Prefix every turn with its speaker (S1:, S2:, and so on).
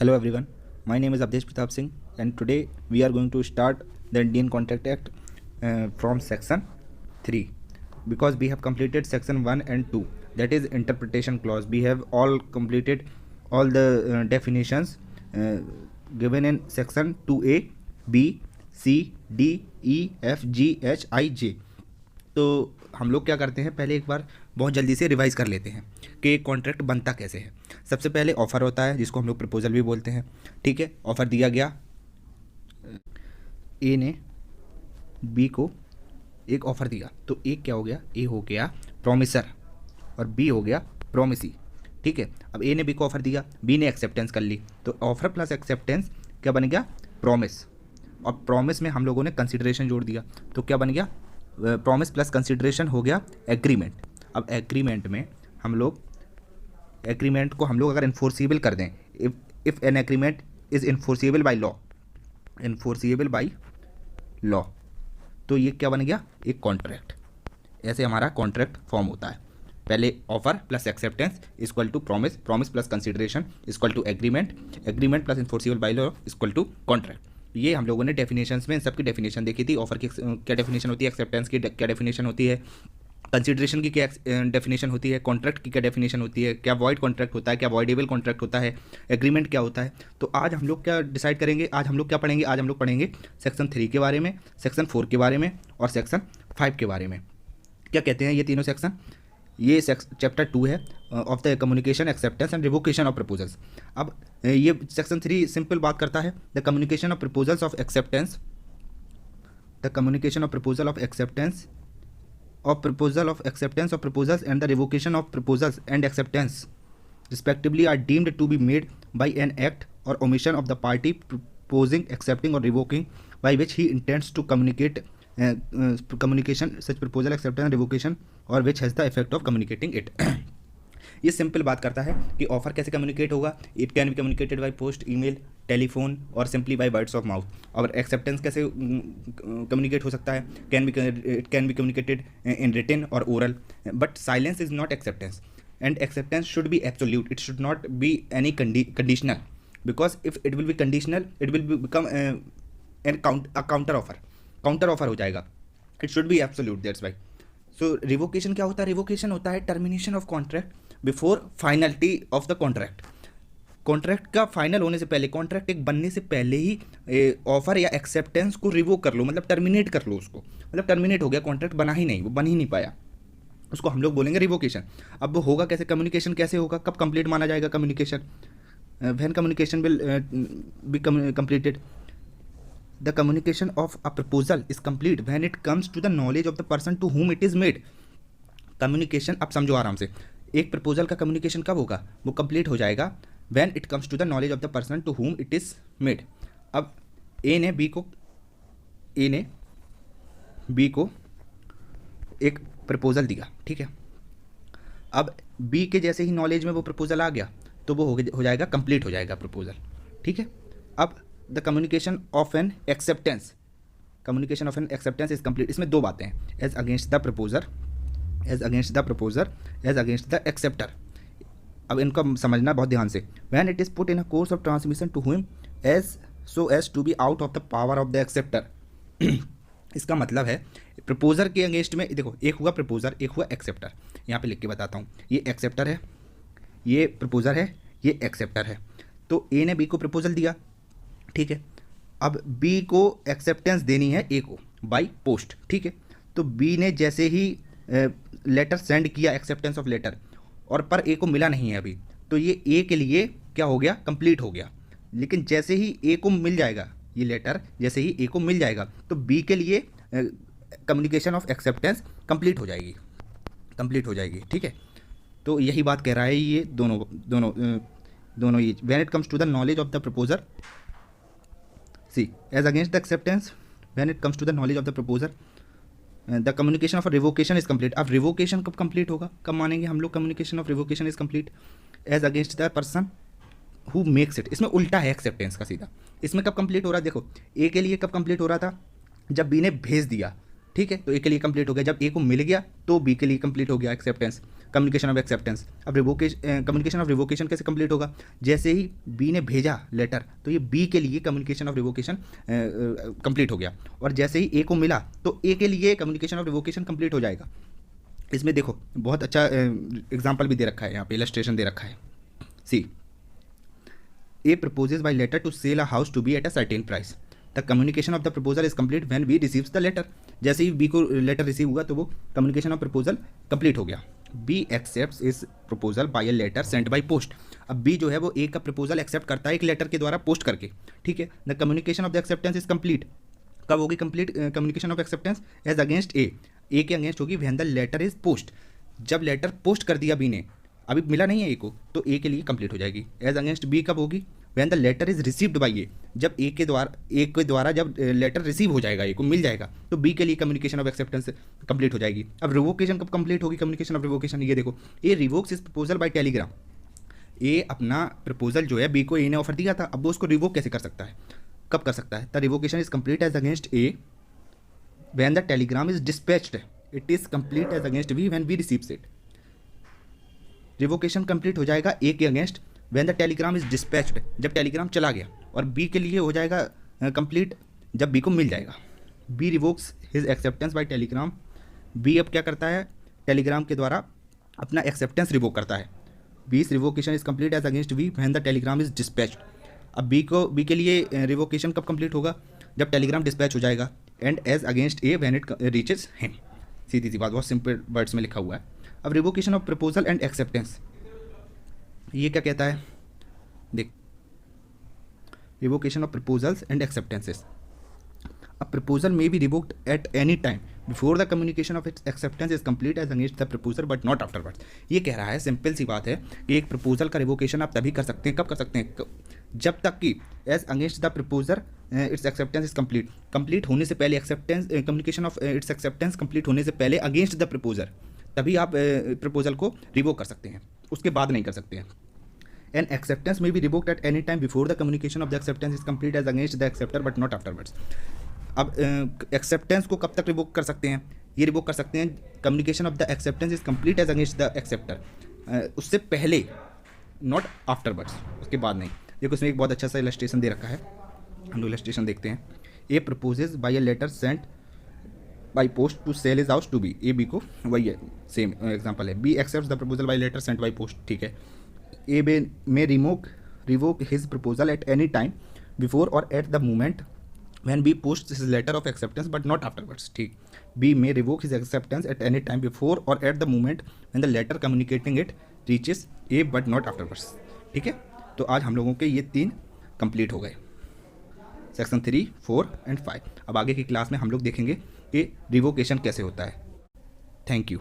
S1: Hello everyone, my name is Avdesh Pratap Singh and today we are going to start the Indian Contract Act from section 3 because we have completed section 1 and 2, that is interpretation clause. We have all completed all the definitions given in section 2A, B, C, D, E, F, G, H, I, J. तो हम लोग क्या करते हैं, पहले एक बार बहुत जल्दी से रिवाइज कर लेते हैं कि कॉन्ट्रैक्ट बनता कैसे है। सबसे पहले ऑफ़र होता है जिसको हम लोग प्रपोजल भी बोलते हैं। ठीक है, ऑफ़र दिया गया, ए ने बी को एक ऑफ़र दिया, तो ए क्या हो गया, ए हो गया प्रोमिसर और बी हो गया प्रोमिसी। ठीक है, अब ए ने बी को ऑफ़र दिया, बी ने एक्सेप्टेंस कर ली, तो ऑफ़र प्लस एक्सेप्टेंस क्या बन गया, प्रॉमिस। और प्रॉमिस में हम लोगों ने कंसिडरेशन जोड़ दिया, तो क्या बन गया, प्रॉमिस प्लस कंसिडरेशन हो गया एग्रीमेंट। अब एग्रीमेंट में हम लोग एग्रीमेंट को हम लोग अगर इन्फोर्सिबल कर दें, if an agreement is enforceable by law, enforceable by law, तो ये क्या बन गया, एक कॉन्ट्रैक्ट। ऐसे हमारा कॉन्ट्रैक्ट फॉर्म होता है। पहले offer plus acceptance equal to promise, promise plus consideration equal to agreement, agreement plus enforceable by law equal to contract. ये हम लोगों ने डेफिनेशंस में इन सबकी डेफिनेशन देखी थी। ऑफर की क्या डेफिनेशन होती है, एक्सेप्टेंस की क्या डेफिनेशन होती है, कंसिडरेशन की क्या डेफिनेशन होती है, कॉन्ट्रैक्ट की क्या डेफिनेशन होती है, क्या वॉइड कॉन्ट्रैक्ट होता है, क्या वॉइडेबल कॉन्ट्रैक्ट होता है, एग्रीमेंट क्या होता है। तो आज हम लोग क्या डिसाइड करेंगे, आज हम लोग क्या पढ़ेंगे, आज हम लोग पढ़ेंगे सेक्शन 3 के बारे में, सेक्शन 4 के बारे में और सेक्शन 5 के बारे में। क्या कहते हैं ये तीनों सेक्शन, ये चैप्टर 2 है of the communication, acceptance and revocation of proposals. अब ये सेक्शन 3 सिंपल बात करता है the communication of proposals of acceptance, the communication of proposal of acceptance, of proposal of acceptance of proposals and the revocation of proposals and acceptance respectively are deemed to be made by an act or omission of the party proposing, accepting or revoking, by which he intends to communicate communication such proposal, acceptance and revocation, or which has the effect of communicating it. ये simple बात करता है कि offer कैसे communicate होगा, it can be communicated by post, email, telephone और simply by words of mouth. और acceptance कैसे कम्युनिकेट हो सकता है, it can be communicated in written और oral, but silence is not acceptance and acceptance should be absolute, it should not be any conditional, because if it will be conditional it will become counter offer हो जाएगा, it should be absolute, that's why. So revocation क्या होता है, revocation होता है termination of contract before finality of the contract. Contract का final होने से पहले, कॉन्ट्रैक्ट एक बनने से पहले ही ऑफर या एक्सेप्टेंस को रिवोक कर लो, मतलब टर्मिनेट कर लो उसको, मतलब टर्मिनेट हो गया, कॉन्ट्रैक्ट बना ही नहीं, वो बन ही नहीं पाया, उसको हम लोग बोलेंगे रिवोकेशन। अब वो होगा कैसे, कम्युनिकेशन कैसे होगा, कब कंप्लीट माना जाएगा communication, when communication will be completed, the communication of a proposal is complete when it comes to the knowledge of the person to whom it is made. Communication, अब समझो आराम से, एक प्रपोजल का कम्युनिकेशन कब होगा, वो कंप्लीट हो जाएगा when it comes to the knowledge of the person to whom it is made. अब ए ने बी को एक प्रपोजल दिया, ठीक है, अब बी के जैसे ही नॉलेज में वो प्रपोजल आ गया तो वो हो जाएगा, कंप्लीट हो जाएगा प्रपोजल, ठीक है। अब the communication of an acceptance, communication of an acceptance is complete. इसमें दो बातें हैं, as against the proposer, as against the proposer, as against the acceptor. अब इनको समझना बहुत ध्यान से। When it is put in a course of transmission to whom as so as to be out of the power of the acceptor. इसका मतलब है proposer के अगेंस्ट में, देखो एक हुआ प्रपोजर, एक हुआ एक्सेप्टर। यहाँ पे लिख के बताता हूँ, ये एक्सेप्टर है, ये प्रपोजर है, ये एक्सेप्टर है। तो ए ने बी को प्रपोजल दिया, ठीक है, अब बी को एक्सेप्टेंस देनी है ए को बाय पोस्ट, ठीक है। तो बी ने जैसे ही लेटर सेंड किया, एक्सेप्टेंस ऑफ लेटर, और पर ए को मिला नहीं है अभी, तो ये ए के लिए क्या हो गया, कंप्लीट हो गया। लेकिन जैसे ही ए को मिल जाएगा ये लेटर, जैसे ही ए को मिल जाएगा तो बी के लिए कम्युनिकेशन ऑफ एक्सेप्टेंस कंप्लीट हो जाएगी, ठीक है। तो यही बात कह रहा है ये दोनों ये, when it comes to the knowledge of the proposer, C as against the acceptance, when it comes to the knowledge of the proposer, the communication of revocation is complete. अब रिवोकेशन कब कंप्लीट होगा, कब मानेंगे हम लोग communication of revocation is complete, as against the person who makes it. इसमें उल्टा है एक्सेप्टेंस का सीधा, इसमें कब कंप्लीट हो रहा है, देखो ए के लिए कब कंप्लीट हो रहा था, जब बी ने भेज दिया, ठीक है, तो ए के लिए कंप्लीट हो गया। जब ए को मिल गया तो बी के लिए कंप्लीट हो गया एक्सेप्टेंस। Communication of acceptance. अब कम्युनिकेशन ऑफ रिवोकेशन कैसे कंप्लीट होगा? जैसे ही बी ने भेजा लेटर तो ये बी के लिए कम्युनिकेशन ऑफ रिवोकेशन कंप्लीट हो गया, और जैसे ही ए को मिला तो ए के लिए कम्युनिकेशन ऑफ रिवोकेशन कंप्लीट हो जाएगा। इसमें देखो बहुत अच्छा एग्जाम्पल भी दे रखा है, यहाँ पे इलस्ट्रेशन दे रखा है। See, A proposes by letter to sell a house to B at a certain price, the communication of the proposal is complete when B receives the letter. जैसे ही बी को लेटर रिसीव हुआ तो वो communication of proposal complete हो गया। B accepts इस proposal by a letter sent by post. अब बी जो है वो ए का प्रपोजल एक्सेप्ट करता है एक लेटर के द्वारा पोस्ट करके, ठीक है। The communication of the acceptance is complete, कब होगी complete communication of acceptance? As against A, A के अगेंस्ट होगी when the letter is posted, जब लेटर पोस्ट कर दिया बी ने, अभी मिला नहीं है ए को, तो ए के लिए कंप्लीट हो जाएगी। एज अगेंस्ट बी कब होगी? When the letter is received by A, जब ए के द्वारा जब लेटर रिसीव हो जाएगा, ए को मिल जाएगा, तो बी के लिए कम्युनिकेशन ऑफ एक्सेप्टेंस कंप्लीट हो जाएगी। अब रिवोकेशन कब कंप्लीट होगी कम्युनिकेशन ऑफ रिवोकेशन? ये देखो, ए रिवोक्स इस प्रपोजल बाय टेलीग्राम। ए अपना प्रपोजल जो है बी को ए ने ऑफर दिया था, अब वो उसको रिवोक कैसे कर सकता है, कब कर सकता है? The revocation is complete as against A when the telegram is dispatched, it is complete as against B when B receives it. Revocation complete हो जाएगा ए के against when the telegram is dispatched, जब telegram चला गया, और B के लिए हो जाएगा कंप्लीट जब बी को मिल जाएगा। B revokes his acceptance by telegram, B अब क्या करता है, टेलीग्राम के द्वारा अपना एक्सेप्टेंस रिवोक करता है। B's revocation is complete as against B when the telegram is dispatched. अब बी के लिए रिवोकेशन कब कंप्लीट होगा? जब टेलीग्राम डिस्पैच हो जाएगा। And as against A when it reaches him. सीधी सी बात, बहुत सिंपल वर्ड्स में लिखा हुआ है। अब revocation of proposal and acceptance, ये क्या कहता है देख, revocation of proposals and acceptances. A proposal may be revoked at any time before the communication of its acceptance is complete as against the proposer but not afterwards। ये कह रहा है, simple सी बात है कि एक प्रपोजल का रिवोकेशन आप तभी कर सकते हैं, कब कर सकते हैं? जब तक कि as against the proposer its acceptance is complete होने से पहले, acceptance communication of its acceptance complete होने से पहले अगेंस्ट द प्रपोजर, तभी आप प्रपोजल को रिवोक कर सकते हैं, उसके बाद नहीं कर सकते हैं। An acceptance may be revoked at any time before the communication of the acceptance is complete as against the acceptor but not afterwards। अब एक्सेप्टेंस को कब तक रिवोक कर सकते हैं? ये रिवोक कर सकते हैं communication of the acceptance is complete as against the acceptor, उससे पहले, नॉट आफ्टरवर्ड्स, उसके बाद नहीं। देखो इसमें एक बहुत अच्छा सा इलस्ट्रेशन दे रखा है, हम लोग इलस्ट्रेशन देखते हैं। A proposes by a letter sent by post to sell his house to B, A B को, वही है सेम एग्जाम्पल है। B accepts the proposal by letter sent by post, ठीक है। ए may revoke his proposal at any time before or at the moment when B posts his letter of acceptance but not afterwards, ठीक। B may revoke his acceptance at any time before or at the moment when the letter communicating it reaches A but not afterwards, ठीक है। तो आज हम लोगों के ये 3 complete हो गए, सेक्शन 3, 4 एंड 5। अब आगे की क्लास में हम लोग देखेंगे कि रिवोकेशन कैसे होता है। Thank you.